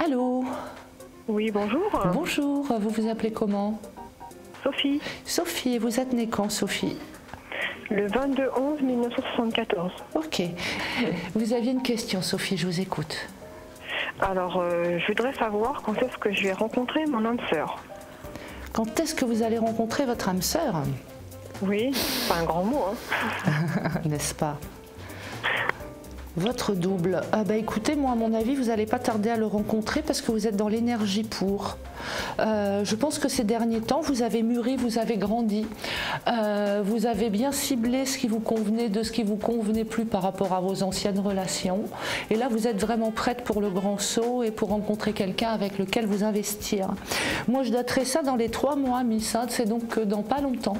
Allô? Oui, bonjour. Bonjour, vous vous appelez comment? Sophie. Sophie, vous êtes née quand, Sophie? Le 22/11/1974. Ok. Vous aviez une question, Sophie, je vous écoute. Alors, je voudrais savoir quand est-ce que je vais rencontrer mon âme sœur. Quand est-ce que vous allez rencontrer votre âme sœur? Oui, c'est un grand mot, hein. N'est-ce pas? Votre double, écoutez, moi à mon avis, vous n'allez pas tarder à le rencontrer parce que vous êtes dans l'énergie pour. Je pense que ces derniers temps, vous avez mûri, vous avez grandi. Vous avez bien ciblé ce qui vous convenait de ce qui vous convenait plus par rapport à vos anciennes relations. Et là, vous êtes vraiment prête pour le grand saut et pour rencontrer quelqu'un avec lequel vous investir. Moi, je daterai ça dans les 3 mois, Miss, c'est donc dans pas longtemps.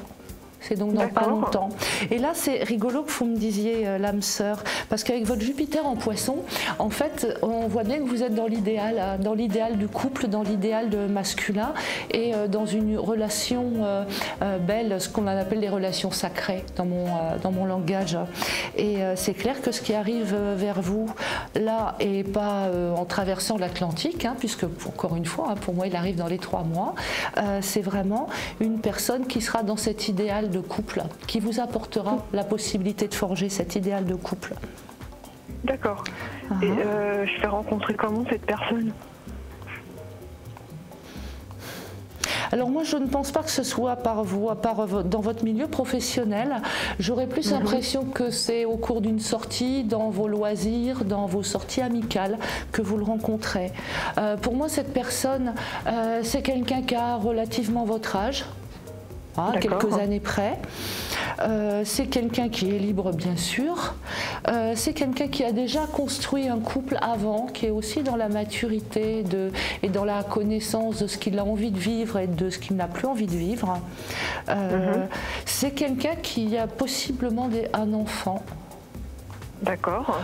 C'est donc dans pas longtemps. Et là, c'est rigolo que vous me disiez l'âme sœur, parce qu'avec votre Jupiter en Poisson, en fait, on voit bien que vous êtes dans l'idéal du couple, dans l'idéal de masculin, et dans une relation belle, ce qu'on appelle les relations sacrées dans mon langage. Et c'est clair que ce qui arrive vers vous, là, et pas en traversant l'Atlantique, puisque, encore une fois, pour moi, il arrive dans les 3 mois, c'est vraiment une personne qui sera dans cet idéal de couple, qui vous apportera la possibilité de forger cet idéal de couple. D'accord. Et je vais rencontrer comment cette personne? Alors moi, je ne pense pas que ce soit par vous, dans votre milieu professionnel. J'aurais plus l'impression que c'est au cours d'une sortie, dans vos loisirs, dans vos sorties amicales, que vous le rencontrez. Pour moi, cette personne, c'est quelqu'un qui a relativement votre âge. Quelques années près. C'est quelqu'un qui est libre, bien sûr. C'est quelqu'un qui a déjà construit un couple avant, qui est aussi dans la maturité et dans la connaissance de ce qu'il a envie de vivre et de ce qu'il n'a plus envie de vivre. C'est quelqu'un qui a possiblement un enfant. D'accord.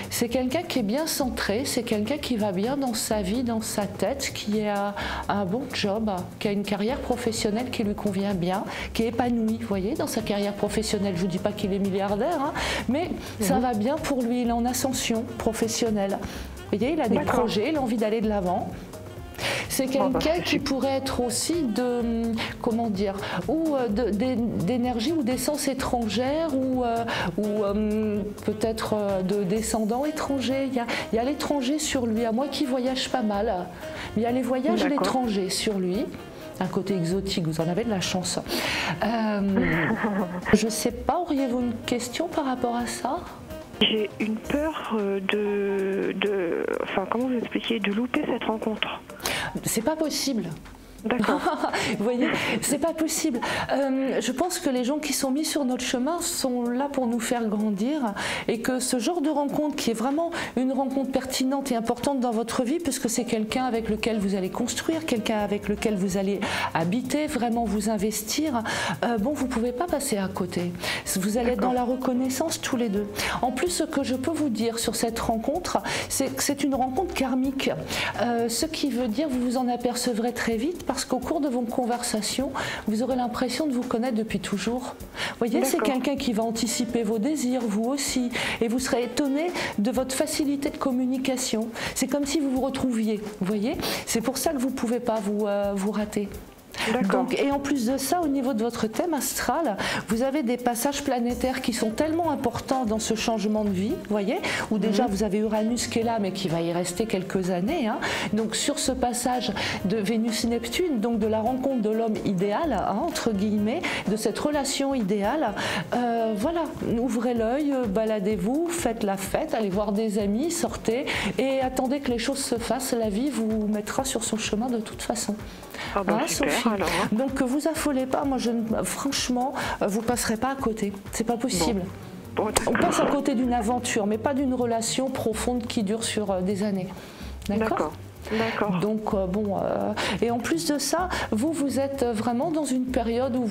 C'est quelqu'un qui est bien centré, c'est quelqu'un qui va bien dans sa vie, dans sa tête, qui a un bon job, qui a une carrière professionnelle qui lui convient bien, qui est épanoui, vous voyez, dans sa carrière professionnelle. Je ne vous dis pas qu'il est milliardaire, mais ça va bien pour lui, il est en ascension professionnelle. Vous voyez, il a des projets, il a envie d'aller de l'avant. C'est quelqu'un qui pourrait être aussi comment dire, ou d'énergie ou d'essence étrangère ou peut-être de descendants étrangers. Il y a l'étranger sur lui, à moi qui voyage pas mal. Il y a les voyages à l'étranger sur lui. Un côté exotique, vous en avez de la chance. Je ne sais pas, auriez-vous une question par rapport à ça? J'ai une peur enfin, comment vous expliquer, de louper cette rencontre. C'est pas possible. D'accord. Vous voyez, c'est pas possible. Je pense que les gens qui sont mis sur notre chemin sont là pour nous faire grandir et que ce genre de rencontre qui est vraiment une rencontre pertinente et importante dans votre vie, puisque c'est quelqu'un avec lequel vous allez construire, quelqu'un avec lequel vous allez habiter, vraiment vous investir, vous ne pouvez pas passer à côté. Vous allez être dans la reconnaissance tous les deux. En plus, ce que je peux vous dire sur cette rencontre, c'est que c'est une rencontre karmique. Ce qui veut dire, vous vous en apercevrez très vite, parce qu'au cours de vos conversations, vous aurez l'impression de vous connaître depuis toujours. Vous voyez, c'est quelqu'un qui va anticiper vos désirs, vous aussi, et vous serez étonné de votre facilité de communication. C'est comme si vous vous retrouviez, vous voyez. C'est pour ça que vous ne pouvez pas vous rater. Donc, et en plus de ça, au niveau de votre thème astral, vous avez des passages planétaires qui sont tellement importants dans ce changement de vie, vous voyez, où déjà vous avez Uranus qui est là, mais qui va y rester quelques années. Donc sur ce passage de Vénus-Neptune, donc de la rencontre de l'homme idéal, entre guillemets, de cette relation idéale, voilà, ouvrez l'œil, baladez-vous, faites la fête, allez voir des amis, sortez, et attendez que les choses se fassent, la vie vous mettra sur son chemin de toute façon. Super, Sophie. Donc vous affolez pas, moi franchement, vous passerez pas à côté, c'est pas possible. On passe à côté d'une aventure, mais pas d'une relation profonde qui dure sur des années. D'accord. Donc et en plus de ça, vous êtes vraiment dans une période où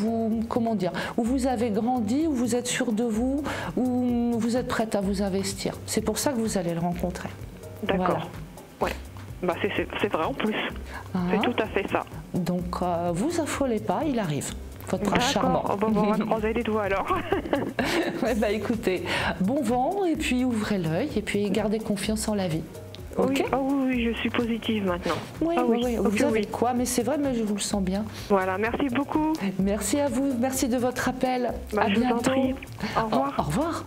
où vous avez grandi, où vous êtes sûr de vous, où vous êtes prête à vous investir. C'est pour ça que vous allez le rencontrer. D'accord. Voilà. C'est vrai en plus. C'est tout à fait ça. Donc vous affolez pas, il arrive. Votre prince charmant. On va croiser les doigts alors. Écoutez, bon vent et puis ouvrez l'œil et puis gardez confiance en la vie. Oui, oui, je suis positive maintenant. Oui, Ah oui, oui, oui. Vous ok, avez oui. quoi? Mais c'est vrai, mais je vous le sens bien. Voilà, merci beaucoup. Merci à vous, merci de votre appel. Bah, À je vous en bientôt. prie. Au revoir. Au revoir.